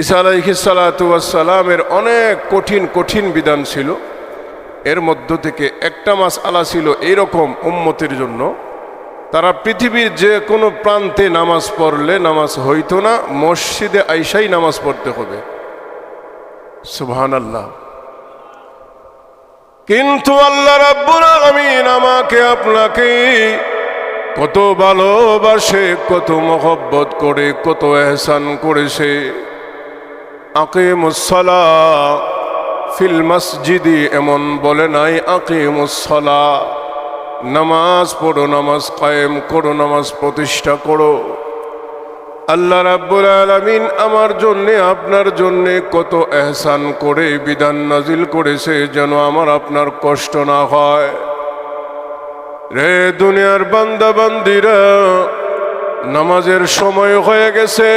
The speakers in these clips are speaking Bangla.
ঈসা আলাইহিস সালাতু ওয়াস সালামের অনেক কঠিন কঠিন বিধান ছিল। এর মধ্য থেকে একটা মাসআলা ছিল এইরকম উম্মতের জন্য, তারা পৃথিবীর যে কোনো প্রান্তে নামাজ পড়লে নামাজ হইতো না, মসজিদে আইসাই নামাজ পড়তে হবে। সুবহানাল্লাহ। কিন্তু আল্লাহ রাব্বুল আলামিন আমাকে আপনাকে কত ভালোবাসে, কত মহব্বত করে, কত এহসান করেছে। আকিমুস সালাহ ফিল মসজিদি এমন বলে নাই, আকিমুস সালাহ, নামাজ পড়ো, নামাজ কায়েম করো, নামাজ প্রতিষ্ঠা করো। আল্লাহ রাব্বুল আলামিন আমার জন্যে আপনার জন্যে কত এহসান করে বিধান নাজিল করেছে যেন আমার আপনার কষ্ট না হয়। রে দুনিয়ার বান্দা বান্দিরা, নামাজের সময় হয়ে গেছে।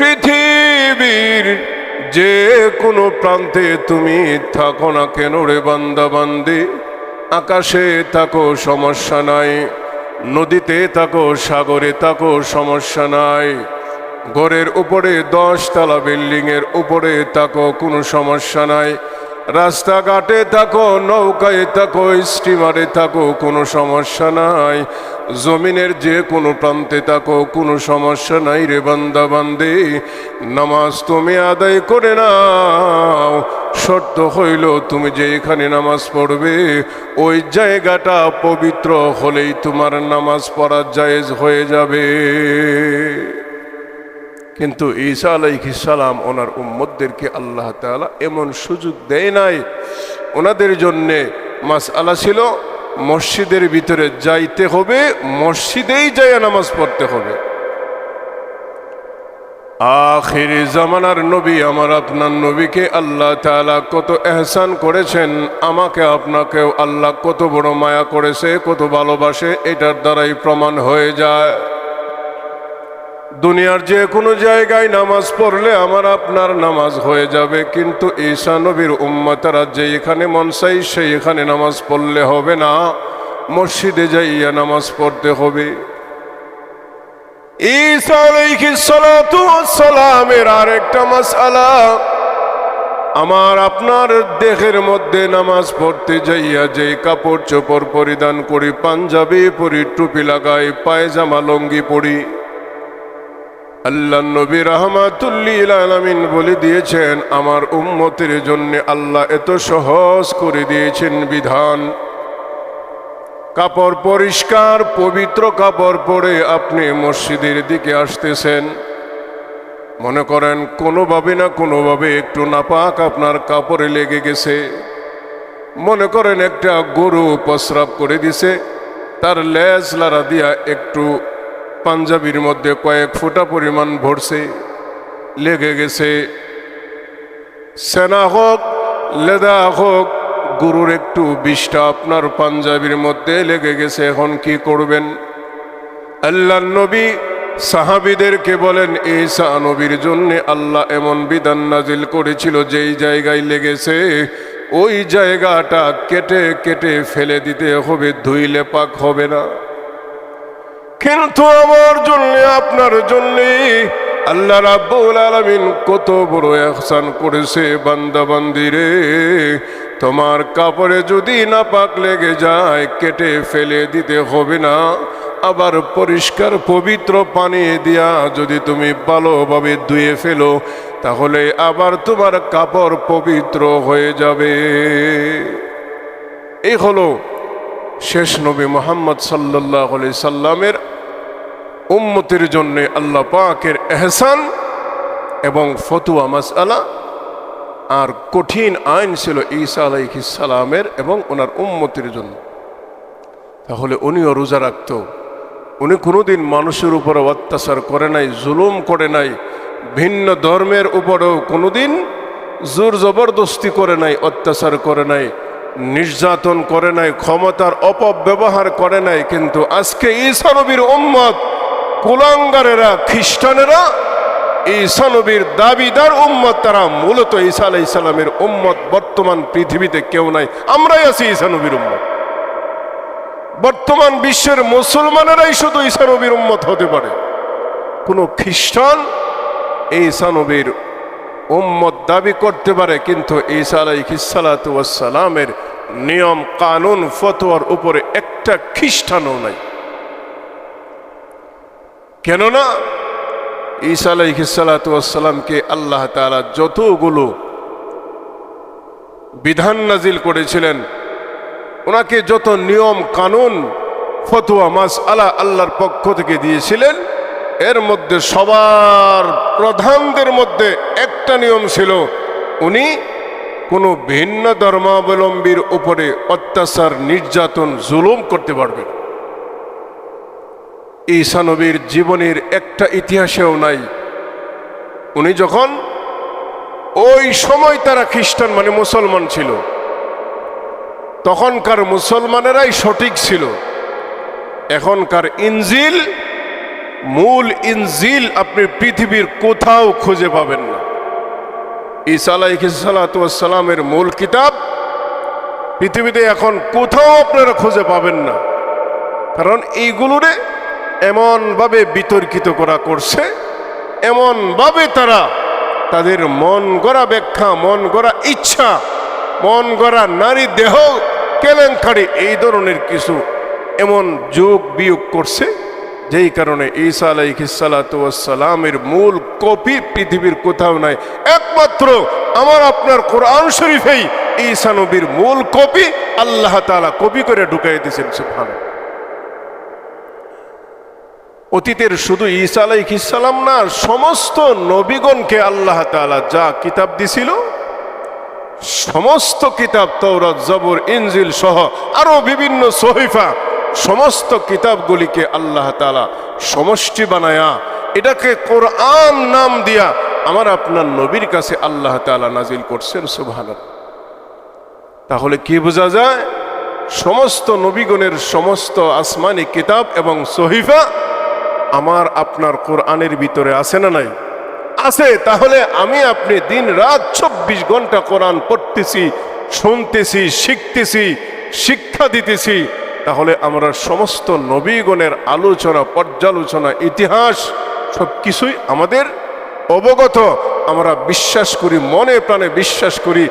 পৃথিবীর যে কোনো প্রান্তে তুমি থাকো না কেন রে বান্দা বান্দি, আকাশে থাকো সমস্যা নাই, নদীতে থাকো, সাগরে থাকো সমস্যা নাই, ঘরের উপরে 10 তলা বিল্ডিংয়ের উপরে থাকো কোনো সমস্যা নাই, রাস্তাঘাটে থাকো, নৌকায় থাকো, স্টিমারে থাকো কোনো সমস্যা নাই, জমিনের যে কোনো প্রান্তে থাকো কোনো সমস্যা নাই রে বান্দা বান্দে। নামাজ তুমি আদায় করে নাও। শর্ত হইল তুমি যে এখানে নামাজ পড়বে ওই জায়গাটা পবিত্র হলেই তোমার নামাজ পড়া জায়েজ হয়ে যাবে। কিন্তু ঈসা আলাইহিস সালাম ওনার উম্মতদেরকে আল্লাহ তাআলা এমন সুযোগ দেয় নাই। ওনাদের জন্যে মাসআলা ছিল মসজিদের ভিতরে যাইতে হবে, মসজিদেই যাইয়া নামাজ পড়তে হবে। আখির জামানার নবী আমার আপনার নবীকে আল্লাহ তাআলা কত এহসান করেছেন, আমাকে আপনাকেও আল্লাহ কত বড় মায়া করেছে, কত ভালোবাসে, এটার দ্বারাই প্রমাণ হয়ে যায়। দুনিয়ার যে কোনো জায়গায় নামাজ পড়লে আমার আপনার নামাজ হয়ে যাবে, কিন্তু ঈসা নবীর উম্মতেরা যে এখানে মন চাই সেই এখানে নামাজ পড়লে হবে না, মসজিদে যাইয়া নামাজ পড়তে হবে। ঈসা আলাইহিস সালাতু ওয়াস সালামের আরেকটা মাসআলা, আমার আপনার দেহের মধ্যে নামাজ পড়তে যাইয়া যে কাপড় চোপড় পরিধান করি, পাঞ্জাবি পরি, টুপি লাগাই, পায়জামা লঙ্গি পরি, আল্লাহ নবী রাহমাতুল লিল আলামিন বলে দিয়েছেন আমার উম্মতের জন্য আল্লাহ এত সহজ করে দিয়েছেন বিধান। কাপড় পরিষ্কার পবিত্র কাপড় পরে আপনি মসজিদের দিকে আসতেছেন, মনে করেন কোনোভাবে না কোনোভাবে একটু নাপাক আপনার কাপড়ে লেগে গেছে, মনে করেন একটা গরু প্রস্রাব করে দিছে, তার লেজ লাড়া দিয়া একটু পাঞ্জাবির মধ্যে কয়েক ফোঁটা পরিমাণ ভরছে, লেগে গেছে। সেনা হোক লেদা হোক, গরুর একটু বিষটা আপনার পাঞ্জাবির মধ্যে লেগে গেছে, এখন কি করবেন? আল্লাহ নবী সাহাবীদেরকে বলেন ঈসা নবীর জন্য আল্লাহ এমন বিধান নাজিল করেছিল যেই জায়গায় লেগেছে ওই জায়গাটা কেটে কেটে ফেলে দিতে হবে, ধুইলে পাক হবে না। কিন্তু আমার জন্য আপনার জন্য আল্লাহ রাব্বুল আলামিন কত বড় ইহসান করেছে। বান্দা বান্দিরে, তোমার কাপড়ে যদি নাপাক লেগে যায় কেটে ফেলে দিতে হবে না, আবার পরিষ্কার পবিত্র পানি দিয়া যদি তুমি ভালোভাবে ধুয়ে ফেলো তাহলে আবার তোমার কাপড় পবিত্র হয়ে যাবে। এই হলো শেষ নবী মুহাম্মদ সাল্লাল্লাহু আলাইহি সাল্লামের উম্মতের জন্য আল্লাহ পাকের এহসান এবং ফতোয়া মাসআলা। আর কঠিন আইন ছিল ঈসা আলাইহিস সালামের এবং ওনার উম্মতের জন্য। তাহলে উনিও রোজা রাখত, উনি কোনোদিন মানুষের উপরে অত্যাচার করে নাই, জুলুম করে নাই, ভিন্ন ধর্মের উপরেও কোনোদিন জোর জবরদস্তি করে নাই, অত্যাচার করে নাই, নির্যাতন করে নাই, ক্ষমতার অপব্যবহার করে নাই। কিন্তু আজকে ঈসা নবীর উম্মত কুলাঙ্গারেরা, খ্রিস্টানেরা ঈসা নবীর দাবিদার উম্মত, তারা মূলত ঈসা আলাইহিস সালামের উম্মত। বর্তমান পৃথিবীতে কেউ নাই, আমরাই আছি ঈসা নবীর উম্মত। বর্তমান বিশ্বের মুসলমানেরাই শুধু ঈসা নবীর উম্মত হতে পারে। কোনো খ্রিস্টান ঈসা নবীর উম্মত দাবি করতে পারে, কিন্তু ঈসা আলাইহিস সালাতু ওয়াস সালামের নিয়ম কানুন ফতোয়ার উপরে একটা খ্রিস্টানও নাই। কেননা ঈসা আলাইহিস সালাতু ওয়াস সালামকে আল্লাহ তাআলা যতগুলো বিধান নাজিল করেছিলেন, ওনাকে যত নিয়ম কানুন ফতোয়া মাসআলা আল্লাহর পক্ষ থেকে দিয়েছিলেন, এর মধ্যে সবার প্রধানদের মধ্যে একটা নিয়ম ছিল, উনি কোনো ভিন্ন ধর্মাবলম্বীর উপরে অত্যাচার নির্যাতন জুলুম করতে পারবেন। ঈসা নবীর জীবনের একটা ইতিহাসেও নাই উনি যখন ওই সময় তারা খ্রিস্টান মানে মুসলমান ছিল, তখনকার মুসলমানেরাই সঠিক ছিল। এখনকার ইনজিল, মূল ইনজিল আপনি পৃথিবীর কোথাও খুঁজে পাবেন না। ঈসা আলাইহিস সালাতু ওয়াস সালামের মূল কিতাব পৃথিবীতে এখন কোথাও আপনারা খুঁজে পাবেন না, কারণ এইগুলোরে এমনভাবে বিতর্কিত করা করছে, এমনভাবে তারা তাদের মন গড়া ব্যাখ্যা, মন গড়া ইচ্ছা, মন গড়া নারী দেহ কেলেঙ্কারি, এই ধরনের কিছু এমন যোগ বিয়োগ করছে, যেই কারণে ঈসা আলাইহিস সালাতু ওয়াস সালামের মূল কপি পৃথিবীর কোথাও নাই। একমাত্র আমার আপনার কোরআন শরীফেই ঈসা নবীর মূল কপি আল্লাহ তাআলা কপি করে ঢুকাই দিয়েছেন। সুবহানাল্লাহ। অতীতের শুধু ঈসা আলাইহিস সালাম না, সমস্ত নবীগণকে আল্লাহ তাআলা যা কিতাব দিছিল, সমস্ত কিতাব তাওরাত, জবর, ইনজিল সহ আরো বিভিন্ন সহিফা, সমস্ত কিতাবগুলিকে আল্লাহ তাআলা সমষ্টি বানায়া এটাকে কোরআন নাম দিয়া আমার আপনার নবীর কাছে আল্লাহ তাআলা নাজিল করছেন। সুবহানাল্লাহ। তাহলে কি বোঝা যায়? সমস্ত নবীগণের সমস্ত আসমানি কিতাব এবং সহিফা আমার আপনার কোরআনের ভিতরে আছে না নাই? আছে। তাহলে আমি আপনি দিন রাত 24 ঘন্টা কোরআন পড়তেছি, শুনতেছি, শিখতেছি, শিক্ষা দিতেছি, তাহলে আমরা সমস্ত নবীগণের আলোচনা, পর্যালোচনা, ইতিহাস সব কিছুই আমাদের অবগত। আমরা বিশ্বাস করি, মনে প্রাণে বিশ্বাস করি।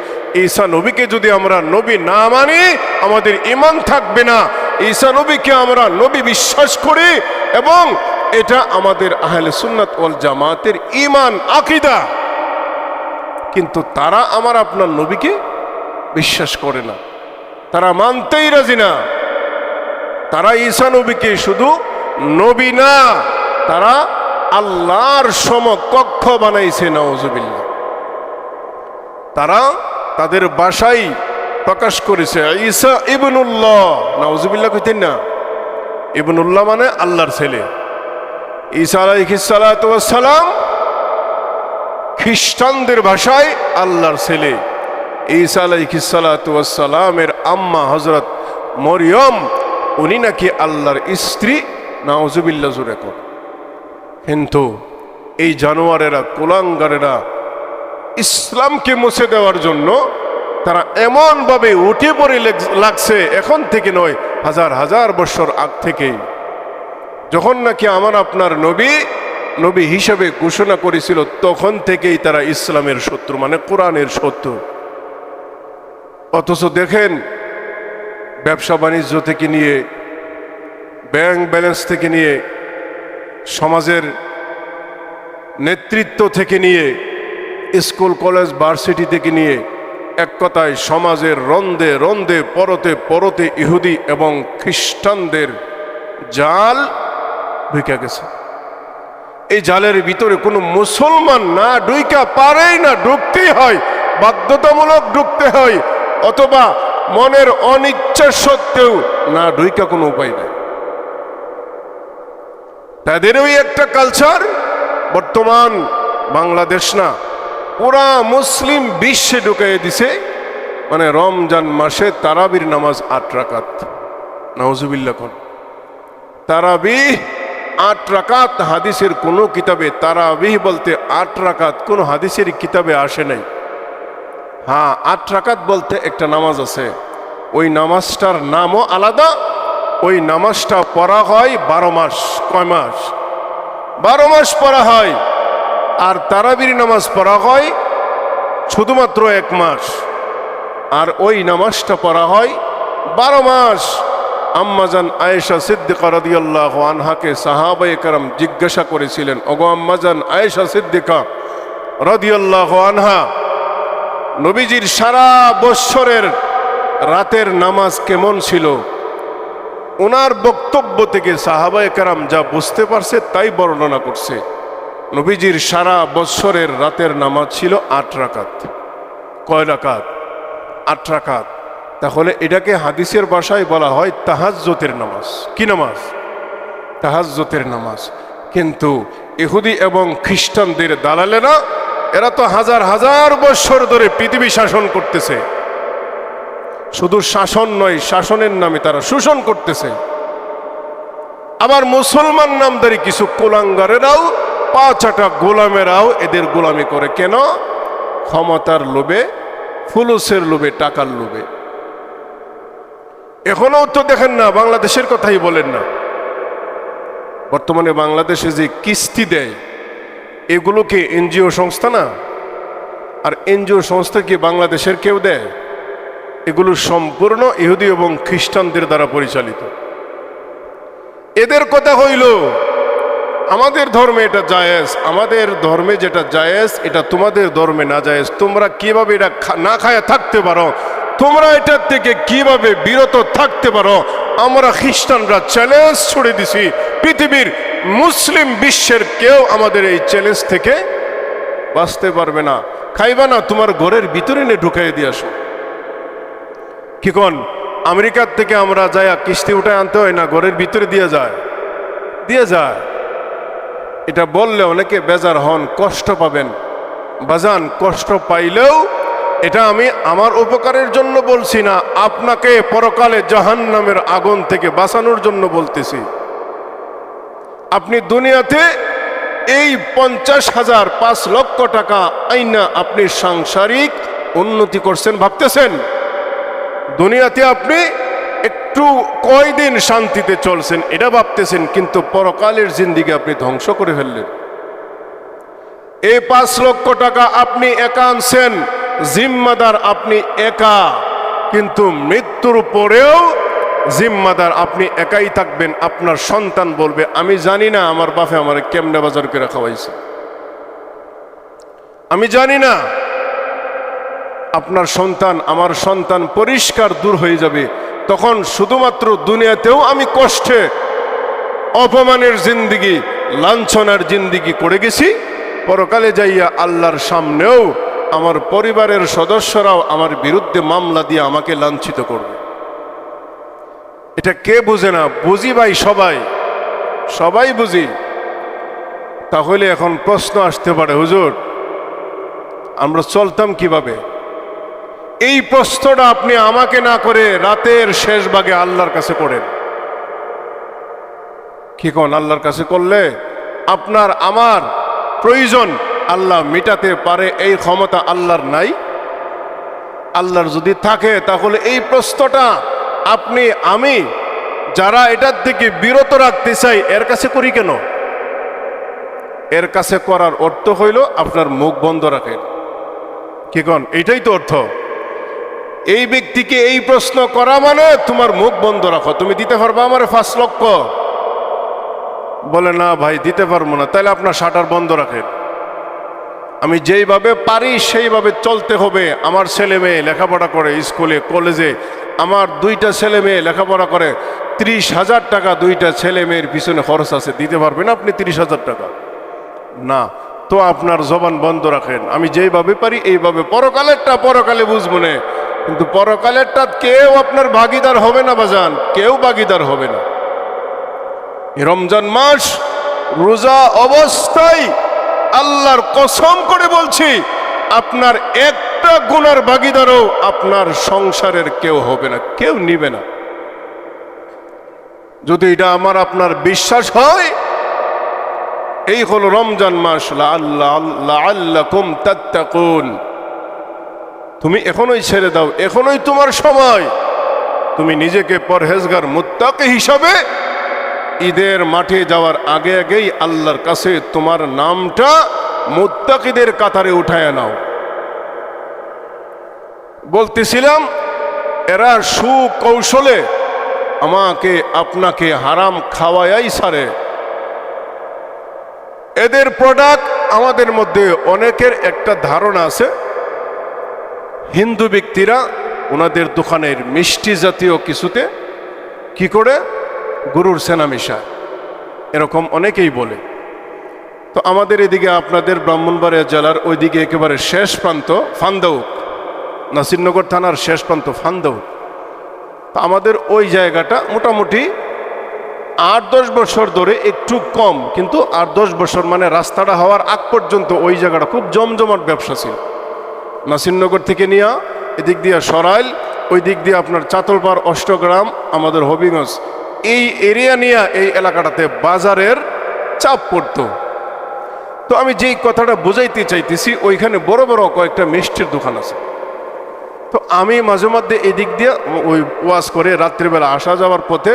ঈসা নবীকে যদি আমরা নবী না মানি, আমাদের ঈমান থাকবে না। ঈসা নবীকে আমরা নবী বিশ্বাস করি এবং এটা আমাদের আহলে সুন্নাত ওয়াল জামাতের ঈমান, আকীদা। কিন্তু তারা আমার আপনার নবীকে বিশ্বাস করে না, তারা মানতেই রাজি না। তারা ঈসা নবীকে শুধু নবী না, তারা আল্লাহর সমকক্ষ বানাইছে। নাউজুবিল্লাহ। তারা তাদের ভাষায় প্রকাশ করেছে ঈসা ইবনুল্লাহ। নাউজুবিল্লাহ কইতেন না? ইবনুল্লাহ মানে আল্লাহর ছেলে। ঈসা আলাইহিস সালাতু ওয়াস সালাম খ্রিস্টানদের ভাষায় আল্লাহর ছেলে। ঈসা আলাইহিস সালাতু ওয়াস সালামের আম্মা হযরত মরিয়ম, উনি নাকি আল্লাহর স্ত্রী। নাউজুবিল্লাহ জোরে কর। কিন্তু এই জানোয়ারেরা, কুলাঙ্গারেরা ইসলামকে মুছে দেওয়ার জন্য তারা এমনভাবে উঠে পড়ে লাগছে, এখন থেকে নয়, হাজার হাজার বছর আগ থেকেই। যখন নাকি আমার আপনার নবী নবী হিসেবে ঘোষণা করেছিল, তখন থেকেই তারা ইসলামের শত্রু, মানে কোরআনের শত্রু। অথচ দেখেন, ব্যবসা বাণিজ্য থেকে নিয়ে, ব্যাংক ব্যালেন্স থেকে নিয়ে, সমাজের নেতৃত্ব থেকে নিয়ে, স্কুল কলেজ ভার্সিটি থেকে নিয়ে, এক কথায় সমাজের রন্ধে রন্ধে, পরতে পরতে ইহুদি এবং খ্রিস্টানদের জাল ঢুকে গেছে। এই জালের ভিতরে কোনো মুসলমান না ঢুকা পারেই না, ঢুকতেই হয়, বাধ্যতামূলক ঢুকতে হয়, অথবা মনের অনিচ্ছা সত্ত্বেও না ঢুকা কোনো উপায় নাই। তাদেরই একটা কালচার বর্তমান বাংলাদেশ না, পুরা মুসলিম বিশ্বে ঢুকিয়ে দিছে। মানে রমজান মাসে তারাবির নামাজ 8 রাকাত। নাউজুবিল্লাহ। কোন তারাবিহ 8 রাকাত? হাদিসের কোনো কিতাবে তারাবিহ বলতে 8 রাকাত কোন হাদিসের কিতাবে আসে নাই। হ্যাঁ, 8 রাকাত বলতে একটা নামাজ আছে, ওই নামাজটার নামও আলাদা। ওই নামাজটা পড়া হয় 12 মাস। কয় মাস? 12 মাস পড়া হয়। আর তারাবির নামাজ পড়া হয় শুধুমাত্র 1 মাস, আর ওই নামাজটা পড়া হয় 12 মাস। আম্মাজান আয়েশা সিদ্দিকা রাদিয়াল্লাহু আনহাকে সাহাবায়ে কেরাম জিজ্ঞাসা করেছিলেন, ওগো আম্মাজান আয়েশা সিদ্দিকা রাদিয়াল্লাহু আনহা, নবীজির সারা বৎসরের রাতের নামাজ কেমন ছিল? ওনার বক্তব্য থেকে সাহাবায়ে কেরাম যা বুঝতে পারছে তাই বর্ণনা করছে। নবীজির সারা বৎসরের রাতের নামাজ ছিল 8 রাকাত। কয় রাকাত? 8 রাকাত। তাহলে এটাকে হাদিসের ভাষায় বলা হয় তাহাজ্জুদের নামাজ। কি নামাজ? তাহাজ্জুদের নামাজ। কিন্তু ইহুদি এবং খ্রিস্টানদের দালালেরা, এরা তো হাজার হাজার বৎসর ধরে পৃথিবী শাসন করতেছে। শুধু শাসন নয়, শাসনের নামে তারা শোষণ করতেছে। আবার মুসলমান নামধারী কিছু কুলাঙ্গারেরাও, পাঁচাটা গোলামেরাও এদের গোলামি করে। কেন? ক্ষমতার লোভে, ফুলুসের লোভে, টাকার লোভে। এখনো তো দেখেন না, বাংলাদেশের কথাই বলেন না, বর্তমানে বাংলাদেশে যে কিস্তি দেয়, এগুলো কি এনজিও সংস্থা না? আর এনজিও সংস্থা কি বাংলাদেশের কেউ দেয়? এগুলো সম্পূর্ণ ইহুদি এবং খ্রিস্টানদের দ্বারা পরিচালিত। এদের কথা হইল আমাদের ধর্মে এটা জায়েজ, আমাদের ধর্মে যেটা জায়েজ এটা তোমাদের ধর্মে না জায়েজ। তোমরা কিভাবে এটা না খায়া থাকতে পারো? তোমরা এটার থেকে কিভাবে বিরত থাকতে পারো? আমরা খ্রিস্টানরা চ্যালেঞ্জ ছুড়ে দিছি, পৃথিবীর মুসলিম বিশ্বের কেউ আমাদের এই চ্যালেঞ্জ থেকে বাঁচতে পারবে না। খাইবা না, তোমার ঘরের ভিতরে নিয়ে ঢুকাই দিয়ে আসো। কি কোন? আমেরিকার থেকে আমরা যাই কিস্তি উঠায় আনতে হয় না, ঘরের ভিতরে দিয়ে যায়, দিয়ে যায়। এটা বললে অনেকে বেজার হন, কষ্ট পাবেন। বাজান, কষ্ট পাইলেও এটা আমি আমার উপকারের জন্য বলছি না, আপনাকে পরকালে জাহান্নামের আগুন থেকে বাঁচানোর জন্য বলতেছি। আপনি দুনিয়াতে এই 50,000 5 লক্ষ টাকা আইনা আপনি সাংসারিক উন্নতি করছেন ভাবতেছেন, দুনিয়াতে আপনি একটু কয়দিন শান্তিতে চলছেন এটা ভাবতেছেন, কিন্তু পরকালের জিন্দিগি আপনি ধ্বংস করে ফেললেন। এই 5 লক্ষ টাকা আপনি একা আনছেন, জিম্মাদার আপনি একা, কিন্তু মৃত্যুর পরেও জিম্মাদার আপনি একাই থাকবেন। আপনার সন্তান বলবে, আমি জানি না আমার বাপে আমার কেমনে বাজার করে খাওয়াইছে, আমি জানি না। আপনার সন্তান, আমার সন্তান পরিষ্কার দূর হয়ে যাবে। তখন শুধুমাত্র দুনিয়াতেও আমি কষ্টে, অপমানের জিন্দিগি, লাঞ্ছনার জিন্দিগি করে গেছি, পরকালে যাইয়া আল্লাহর সামনেও আমার পরিবারের সদস্যরাও আমার বিরুদ্ধে মামলা দিয়ে আমাকে লাঞ্ছিত করবে। এটা কে বুঝে না? বুঝি ভাই, সবাই, সবাই বুঝি। তাহলে এখন প্রশ্ন আসতে পারে, হুজুর আমরা চলতাম কিভাবে? এই প্রশ্নটা আপনি আমাকে না করে রাতের শেষ ভাগে আল্লাহর কাছে করেন। কি কোন? আল্লাহর কাছে করলে আপনার আমার প্রয়োজন আল্লাহ মিটাতে পারে, এই ক্ষমতা আল্লাহর নাই? আল্লাহর যদি থাকে তাহলে এই প্রশ্নটা আপনি আমি যারা এটার থেকে বিরত রাখতে চাই এর কাছে করি কেন? এর কাছে করার অর্থ হইল আপনার মুখ বন্ধ রাখেন। কি কোন? এটাই তো অর্থ। এই ব্যক্তিকে এই প্রশ্ন করা মানে তোমার মুখ বন্ধ রাখো। তুমি দিতে পারবা আমার 5 লক্ষ? বলে না ভাই দিতে পারবো না। তাহলে আপনার শাটার বন্ধ রাখেন। আমি যেইভাবে পারি সেইভাবে চলতে হবে। আমার ছেলে মেয়ে লেখাপড়া করে স্কুলে কলেজে, আমার 2টা ছেলে মেয়ে লেখাপড়া করে, 30,000 টাকা 2টা ছেলে মেয়ের পিছনে খরচ আছে। দিতে পারবেন আপনি 30,000 টাকা? না। তো আপনার জবান বন্ধ রাখেন। আমি যেইভাবে পারি এইভাবে, পরকালেরটা পরকালে বুঝবো না, কিন্তু পরকালেরটা কেউ আপনার ভাগিদার হবে না বাজান, কেউ ভাগিদার হবে না। রমজান মাস রোজা অবস্থায় আল্লাহর কসম করে বলছি, আপনার একটা গুনার ভাগিদারও আপনার সংসারের কেউ হবে না, কেউ নিবে না। যদি এটা আমার আপনার বিশ্বাস হয়, এই হলো রমজান মাস। লাআল্লাকুম তাত্তাকুন। তুমি এখনোই ছেড়ে দাও, এখনোই তোমার সময়। তুমি নিজেকে পরহেজগার মুত্তাকি হিসাবে ঈদের মাঠে যাওয়ার আগে আগেই আল্লাহর কাছে তোমার নামটা মুত্তাকিদের কাতারে উঠায় নাও। বলতেছিলাম এরা সুকৌশলে আমাকে আপনাকে হারাম খাওয়াই ছাড়ে। এদের প্রোডাক্ট আমাদের মধ্যে অনেকের একটা ধারণা আছে, হিন্দু ব্যক্তিরা ওনাদের দোকানের মিষ্টি জাতীয় কিছুতে কি করে গরুর সেনা মিশায়, এরকম অনেকেই বলে। তো আমাদের এদিকে আপনাদের ব্রাহ্মণবাড়িয়া জেলার ওইদিকে একেবারে শেষ প্রান্ত ফান্দাউক, নাসিরনগর থানার শেষ প্রান্ত ফান্দাউক। তো আমাদের ওই জায়গাটা মোটামুটি 8-10 বছর ধরে একটু কম, কিন্তু 8-10 বছর মানে রাস্তাটা হওয়ার আগ পর্যন্ত ওই জায়গাটা খুব জমজমাট ব্যবসা ছিল। নাসিরনগর থেকে নিয়ে এদিক দিয়ে সরাইল, ওই দিক দিয়ে আপনার চাতলপাড়, অষ্টগ্রাম, আমাদের হবিগঞ্জ, এই এরিয়া নিয়ে এই এলাকাটাতে বাজারের চাপ পড়তো। তো আমি যেই কথাটা বুঝাইতে চাইতেছি, ওইখানে বড় বড় কয়েকটা মিষ্টির দোকান আছে। তো আমি মাঝে মধ্যে এদিক দিয়ে ওই ওয়াজ করে রাত্রিবেলা আসা যাওয়ার পথে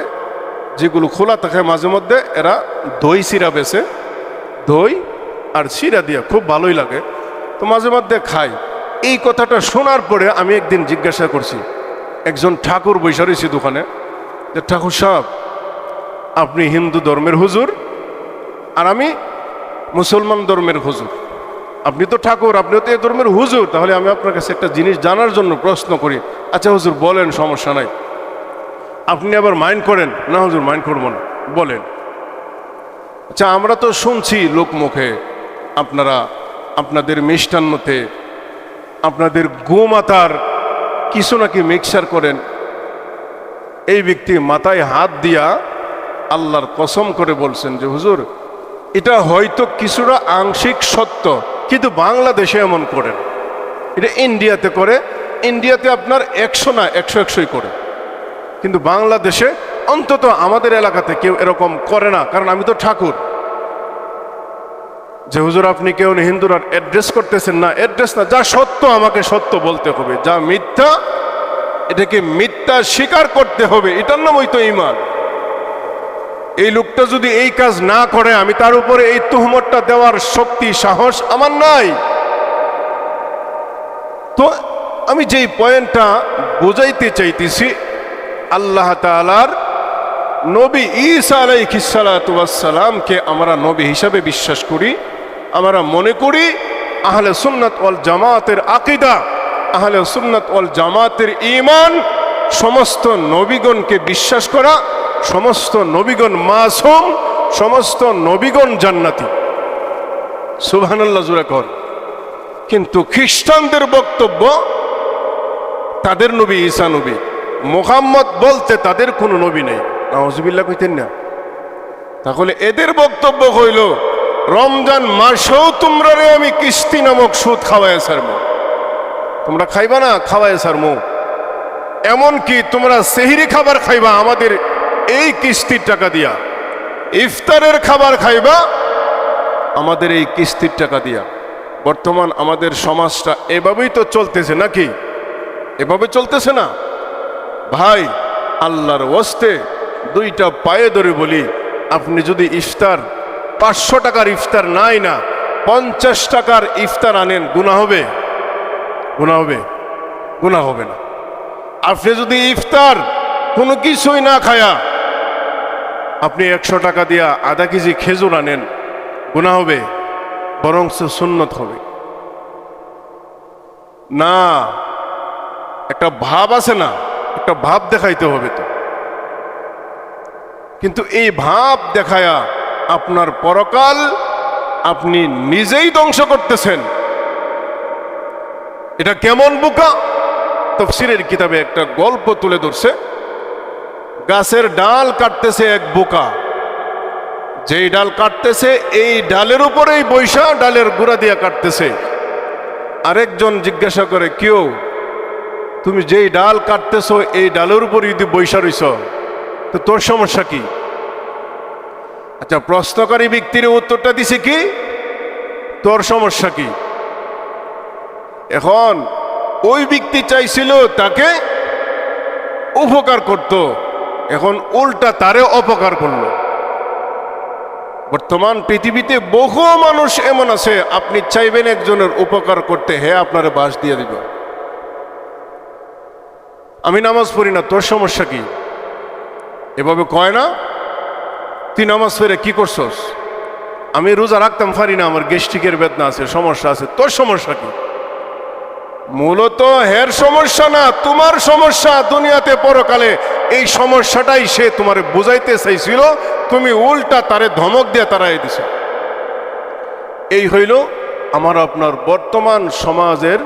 যেগুলো খোলা থাকে মাঝে মধ্যে এরা দই চিরা বেছে, দই আর চিরা দিয়ে খুব ভালোই লাগে, তো মাঝে মধ্যে খাই। এই কথাটা শোনার পরে আমি একদিন জিজ্ঞাসা করছি একজন ঠাকুর বৈশা রয়েছি দোকানে, যে ঠাকুর সাহেব আপনি হিন্দু ধর্মের হুজুর আর আমি মুসলমান ধর্মের হুজুর, আপনি তো ঠাকুর, আপনিও তো এই ধর্মের হুজুর, তাহলে আমি আপনার কাছে একটা জিনিস জানার জন্য প্রশ্ন করি। আচ্ছা হুজুর বলেন, সমস্যা নাই। আপনি আবার মাইন্ড করেন না? হুজুর মাইন্ড করবো না, বলেন। আচ্ছা আমরা তো শুনছি লোকমুখে আপনারা আপনাদের মিষ্টান্নতে আপনাদের গোমাতার কিছু নাকি মিক্সার করেন। এই ব্যক্তি মাথায় হাত দিয়া আল্লাহর কসম করে বলছেন যে হুজুর এটা হয়তো কিছুটা আংশিক সত্য, কিন্তু বাংলাদেশে এমন করেন, এটা ইন্ডিয়াতে করে, ইন্ডিয়াতে আপনার 100 না 100-100ই করে, কিন্তু বাংলাদেশে অন্তত আমাদের এলাকাতে কেউ এরকম করে না। কারণ আমি তো ঠাকুর, যে হুজুর আপনি কেউ হিন্দুরা অ্যাড্রেস করতেছেন না, অ্যাড্রেস না, যা সত্য আমাকে সত্য বলতে হবে, যা মিথ্যা এটাকে মিথ্যা স্বীকার করতে হবে, এটার নামই তো ঈমান। এই লোকটা যদি এই কাজ না করে, আমি তার উপরে এই তুহমতটা দেওয়ার শক্তি সাহস আমার নাই। তো আমি যেই পয়েন্টটা বোঝাইতে চাইতেছি, আল্লাহ তাআলার নবী ঈসা আলাইহিস সালাতু ওয়াস সালামকে আমরা নবী হিসাবে বিশ্বাস করি। আমরা মনে করি আহলে সুন্নাত ওয়াল জামাতের আকীদা, আহলে সুন্নাত ওয়াল জামাতের ঈমান, সমস্ত নবীগণকে বিশ্বাস করা, সমস্ত নবীগণ মাসুম, সমস্ত নবীগণ জান্নাতি। সুবহানাল্লাহ জোরে কর। কিন্তু খ্রিস্টানদের বক্তব্য তাদের নবী ঈসা নবী, মুহাম্মদ বলতে তাদের কোনো নবী নেই। নাউজুবিল্লাহ কইতেন না? তাহলে এদের বক্তব্য হইল রমজান মাসেও তোমরা রে আমি কিস্তি নামক সুদ খাওয়ায় সারমু, তোমরা খাইবা না, খাওয়ায় সারমু। এমনকি তোমরা সেহরি খাবার খাইবা আমাদের এই কিস্তির টাকা দিয়া, ইফতারের খাবার খাইবা আমাদের এই কিস্তির টাকা দিয়া। বর্তমান আমাদের সমাজটা এভাবেই তো চলতেছে নাকি? এভাবে চলতেছে না ভাই? আল্লাহর ওয়াস্তে দুইটা পায়ে ধরে বলি, আপনি যদি ইফতার 500 টাকার ইফতার নাই না 50 টাকার ইফতার আনেন, গুনাহ হবে? গুনাহ হবে? গুনাহ হবে না। আপনি যদি ইফতার কোনো কিছুই না খায়া আপনি 100 টাকা দিয়া আধা কেজি খেজুর আনেন, গুনাহ হবে? বরং সুন্নত হবে না? একটা ভাব আছে না, একটা ভাব দেখাইতে হবে তো। কিন্তু এই ভাব দেখায়া আপনার পরকাল আপনি নিজেই ধ্বংস করতেছেন। এটা কেমন বোকা? তাফসীরের কিতাবে একটা গল্প তুলে ধরছে। গাছের ডাল কাটতেছে এক বোকা, যেই ডাল কাটতেছে এই ডালের উপরেই বৈশা ডালের গুড়া দিয়া কাটতেছে। আরেকজন জিজ্ঞাসা করে, কেউ তুমি যেই ডাল কাটতেছো এই ডালের উপর যদি বৈশা রইছ, তো তোর সমস্যা কি? আচ্ছা, প্রশ্নকারী ব্যক্তির উত্তরটা দিছে কি, তোর সমস্যা কি? এখন ওই ব্যক্তি চাইছিল তাকে উপকার করত, এখন উল্টা তারে অপকার করলো। বর্তমান পৃথিবীতে বহু মানুষ এমন আছে, আপনি চাইবেন একজনের উপকার করতে, হ্যাঁ আপনার বাস দিয়ে দিব, আমি নামাজ পড়ি না, তোর সমস্যা কি? এভাবে কয় না? তুই নামাজ পড়ে কি করছস? আমি রোজা রাখতাম পারি না, আমার গ্যাস্ট্রিকের বেদনা আছে, সমস্যা আছে, তোর সমস্যা কি? মূলত হের সমস্যা না, তোমার সমস্যা। দুনিয়াতে পরকালে এই সমস্যাটাই সে তোমার বুঝাইতে চাইছিল, তুমি উল্টা তারে ধমক দিয়ে তারাই দিছ। এই হইল আমার আপনার বর্তমান সমাজের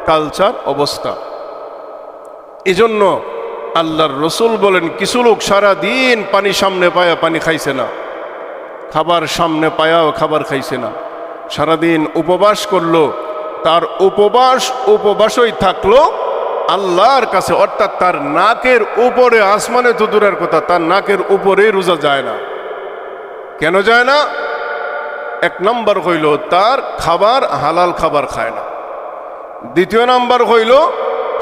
কালচার অবস্থা। এজন্য আল্লাহর রসুল বলেন, কিছু লোক সারা দিন পানি সামনে পায়া পানি খাইছে না, খাবার সামনে পায়াও খাবার খাইছে না, সারাদিন উপবাস করলো, তার উপবাসই থাকলো আল্লাহর কাছে, অর্থাৎ তার নাকের উপরে, আসমানে তো দূরের কথা, তার নাকের উপরে রোজা যায় না। কেন যায় না? এক নম্বর হইল তার খাবার হালাল খাবার খায় না। দ্বিতীয় নম্বর হইল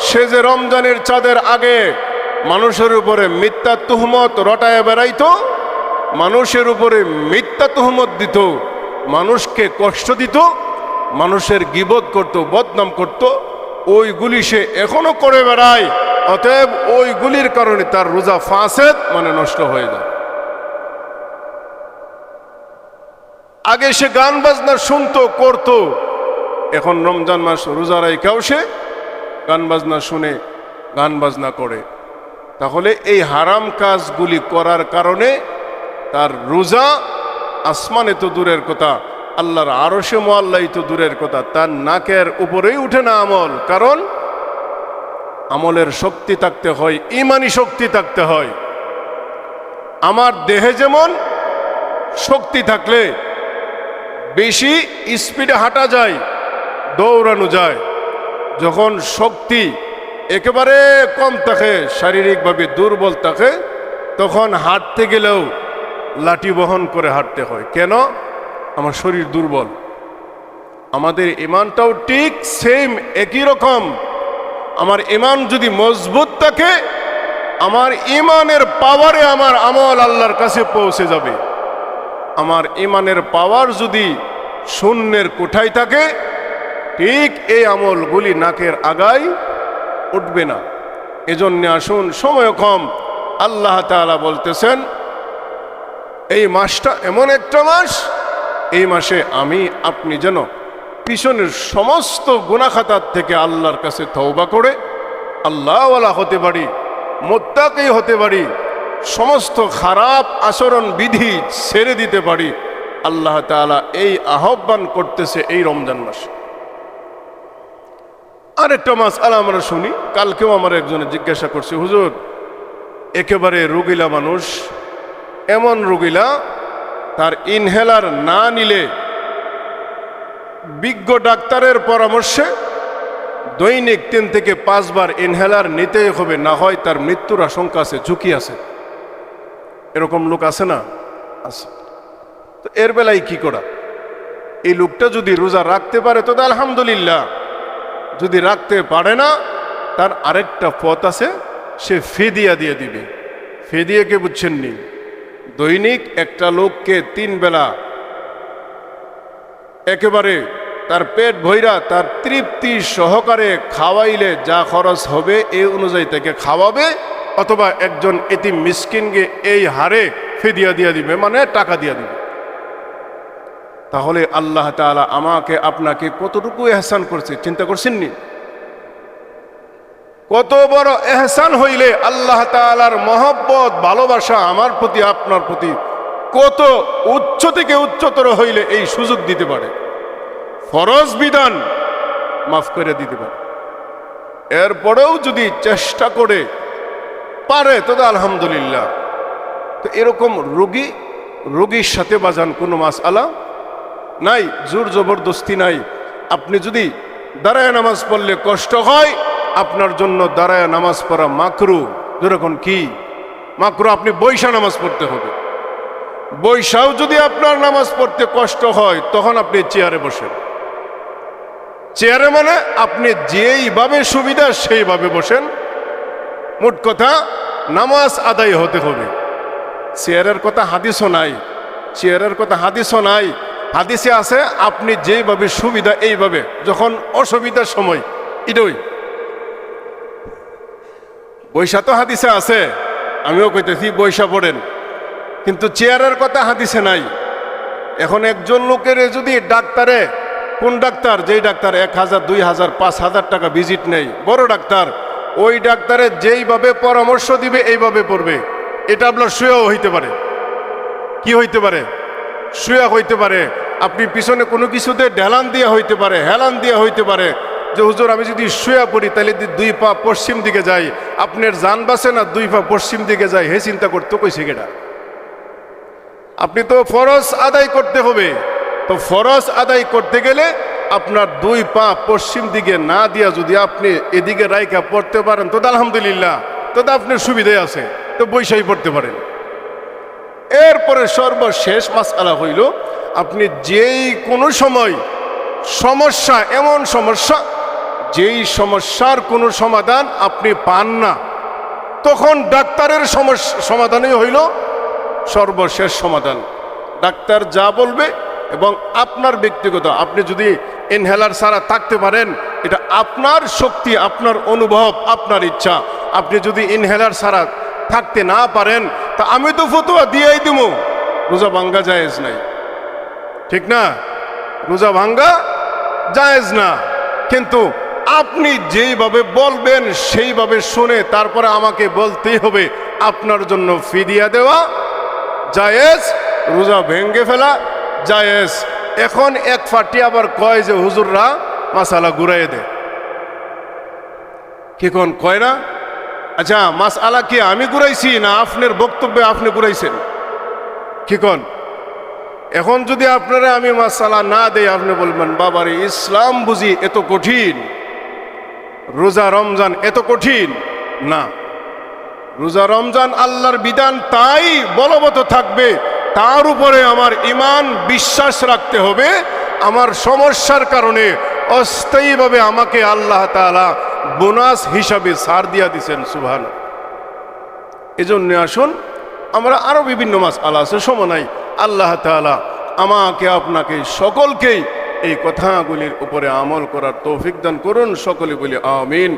সে যে রমজানের চাঁদের আগে মানুষের উপরে মিথ্যা তুহমত রটায় বেড়াইতো, মানুষের উপরে মিথ্যা তুহমত দিত, মানুষকে কষ্ট দিত, মানুষের গীবত করত, বদনাম করত, ওইগুলি সে এখনো করে বেড়ায়। অতএব ওইগুলির কারণে তার রোজা ফাসেদ, মানে নষ্ট হয়ে যায়। আগে সে গান বাজনা শুনতো, করতো, এখন রমজান মাস রোজা রাইখাও সে গান বাজনা শুনে, গান বাজনা করে। তাহলে এই হারাম কাজগুলি করার কারণে তার রোজা আসমানে তো দূরের কথা, আল্লাহর আরশে মুআল্লাই তো দূরের কথা, তার নাকের উপরেই উঠে না আমল। কারণ আমলের শক্তি থাকতে হয়, ইমানি শক্তি থাকতে হয়। আমার দেহে যেমন শক্তি থাকলে বেশি স্পিডে হাঁটা যায়, দৌড়ানো যায়। যখন শক্তি একেবারে কম থাকে, শারীরিকভাবে দুর্বল থাকে, তখন হাঁটতে গেলেও লাঠি বহন করে হাঁটতে হয়। কেন? আমার শরীর দুর্বল। আমাদের ইমানটাও ঠিক সেম, একই রকম। আমার ইমান যদি মজবুত থাকে, আমার ইমানের পাওয়ারে আমার আমল আল্লাহর কাছে পৌঁছে যাবে। আমার ইমানের পাওয়ার যদি শূন্যের কোঠায় থাকে, ঠিক এই আমলগুলি নাকের আগায় উঠবে না। এজন্য আসুন, সময় কম, আল্লাহ তাআলা বলতেছেন এই মাসটা এমন একটা মাস, এই মাসে আমি আপনি যেন পিছনের সমস্ত গুনাহ-খাতার থেকে আল্লাহর কাছে তওবা করে আল্লাহওয়ালা হতে পারি, মুত্তাকি হতে পারি, সমস্ত খারাপ আচরণ বিধি ছেড়ে দিতে পারি। আল্লাহ তাআলা এই আহ্বান করতেছে এই রমজান মাসে। আরেকটা মাসআলা আমরা শুনি, কালকেও আমার একজনে জিজ্ঞাসা করছে, হুজুর একেবারে রোগীলা মানুষ, এমন রোগীলা তার ইনহেলার না নিলে বিজ্ঞ ডাক্তারের পরামর্শে দৈনিক 3 থেকে 5 বার ইনহেলার নিতেই হবে, না হয় তার মৃত্যুর আশঙ্কা আছে, ঝুঁকি আছে। এরকম লোক আছে না? আছে। তো এর বেলায় কি করা? এই লোকটা যদি রোজা রাখতে পারে তো আলহামদুলিল্লাহ, যদি রাখতে পারে না, তার আরেকটা পথ আছে, সে ফিদিয়া দিয়ে দিবে। ফিদিয়াকে বুঝছেন নি? দৈনিক একটা লোককে 3 বেলা একেবারে তার পেট ভৈরা, তার তৃপ্তি সহকারে খাওয়াইলে যা খরচ হবে এই অনুযায়ী তাকে খাওয়াবে, অথবা একজন এতিম মিসকিনকে এই হারে ফিদিয়া দিয়ে দিবে, মানে টাকা দিয়ে দিবে। তাহলে আল্লাহ তাআলা আমাকে আপনাকে কতটুকু এহসান করছে, চিন্তা করছেন নি? কত বড় এহসান হইলে আল্লাহ তাআলার মহব্বত, ভালোবাসা আমার প্রতি, আপনার প্রতি কত উচ্চ থেকে উচ্চতর হইলে এই সুযোগ দিতে পারে, ফরজ বিধান মাফ করে দিতে পারে। এরপরেও যদি চেষ্টা করে পারে তো আলহামদুলিল্লাহ। তো এরকম রোগীর সাথে বাজান কোনো মাসআলা নাই, জোর জবরদস্তি নাই। আপনি যদি দাঁড়ায় নামাজ পড়লে কষ্ট হয়, আপনার জন্য দাঁড়ায় নামাজ পড়া মাকরু। যেরকম কি মাকরু? আপনি বৈশা নামাজ পড়তে হবে। বৈশাও যদি আপনার নামাজ পড়তে কষ্ট হয়, তখন আপনি চেয়ারে বসেন। চেয়ারে মানে আপনি যেইভাবে সুবিধা সেইভাবে বসেন। মোট কথা নামাজ আদায় হতে হবে। চেয়ারের কথা হাদিসও নাই, চেয়ারের কথা হাদিসও নাই। হাদিসে আছে আপনি যেভাবে সুবিধা এইভাবে, যখন অসুবিধার সময় এটাই বৈশা তো হাদিসে আছে, আমিও কইতেছি বৈশা পড়েন, কিন্তু চেয়ারের কথা হাদিসে নাই। এখন একজন লোকের যদি ডাক্তারে, কোন ডাক্তার, যেই ডাক্তার 1000, 2000, 5000 টাকা ভিজিট নেই, বড় ডাক্তার, ওই ডাক্তারে যেইভাবে পরামর্শ দিবে এইভাবে পড়বে। এটা আপনার শুয়েও হইতে পারে। কি হইতে পারে? শুয়া হইতে পারে। আপনি পিছনে কোনো কিছুতে ঢেলান দিয়ে হইতে পারে, হেলান দিয়ে হইতে পারে, যে হুজুর আমি যদি শুয়া পড়ি তাহলে 2 পা পশ্চিম দিকে যাই, আপনার জান বাঁচে না 2 পা পশ্চিম দিকে যাই, হে চিন্তা করতে কইছে কেটা? আপনি তো ফরজ আদায় করতে হবে, তো ফরজ আদায় করতে গেলে আপনার 2 পা পশ্চিম দিকে না দিয়া যদি আপনি এদিকে রাইকা পড়তে পারেন তো আলহামদুলিল্লাহ, তো আপনার সুবিধাই আছে, তো বৈশাই পড়তে পারেন। এরপরে সর্বশেষ মাসআলা হইল, আপনি যেই কোনো সময় সমস্যা, এমন সমস্যা যেই সমস্যার কোনো সমাধান আপনি পান না, তখন ডাক্তারের সমাধানই হইল সর্বশেষ সমাধান। ডাক্তার যা বলবে, এবং আপনার ব্যক্তিগত, আপনি যদি ইনহেলার ছাড়া থাকতে পারেন, এটা আপনার শক্তি, আপনার অনুভব, আপনার ইচ্ছা। আপনি যদি ইনহেলার ছাড়া থাকতে না পারেন, তা আমি তো ফতোয়া দিয়েই দিব, রোজা ভাঙ্গা জায়েজ নাই, ঠিক না? রোজা ভাঙ্গা জায়েজ না, কিন্তু আপনি যেইভাবে বলবেন সেইভাবে শুনে তারপরে আমাকে বলতেই হবে, আপনার জন্য ফিদিয়া দেওয়া জায়েজ, রোজা ভেঙ্গে ফেলা জায়েজ। এখন এক ফাটি আবার কয় যে হুজুররা মাসালা ঘুরাইয়ে দেয়, কি কোন কয় না? আচ্ছা, মাসআলা কি আমি ঘুরাইছি না আপনার বক্তব্যে আপনি ঘুরাইছেন? কি কোন? এখন যদি আপনারা আমি মাসআলা না দেই, আপনি বলবেন বাবারে ইসলাম বুঝি এত কঠিন, রোজা রমজান এত কঠিন না। রোজা রমজান আল্লাহর বিধান, তাই বলবৎ থাকবে, তার উপরে আমার ঈমান বিশ্বাস রাখতে হবে। আমার সমস্যার কারণে অস্থায়ীভাবে আমাকে আল্লাহ তাআলা বোনাস হিসাবে ছাড় দিয়া দিছেন, সুবহানাল্লাহ। এজন্য আসুন, আমরা আরো বিভিন্ন মাসআলা আছে, সময় নাই। আল্লাহ তাআলা আমাকে আপনাকে সকলকেই এই কথাগুলির উপরে আমল করার তৌফিক দান করুন। সকলে বলি আমিন।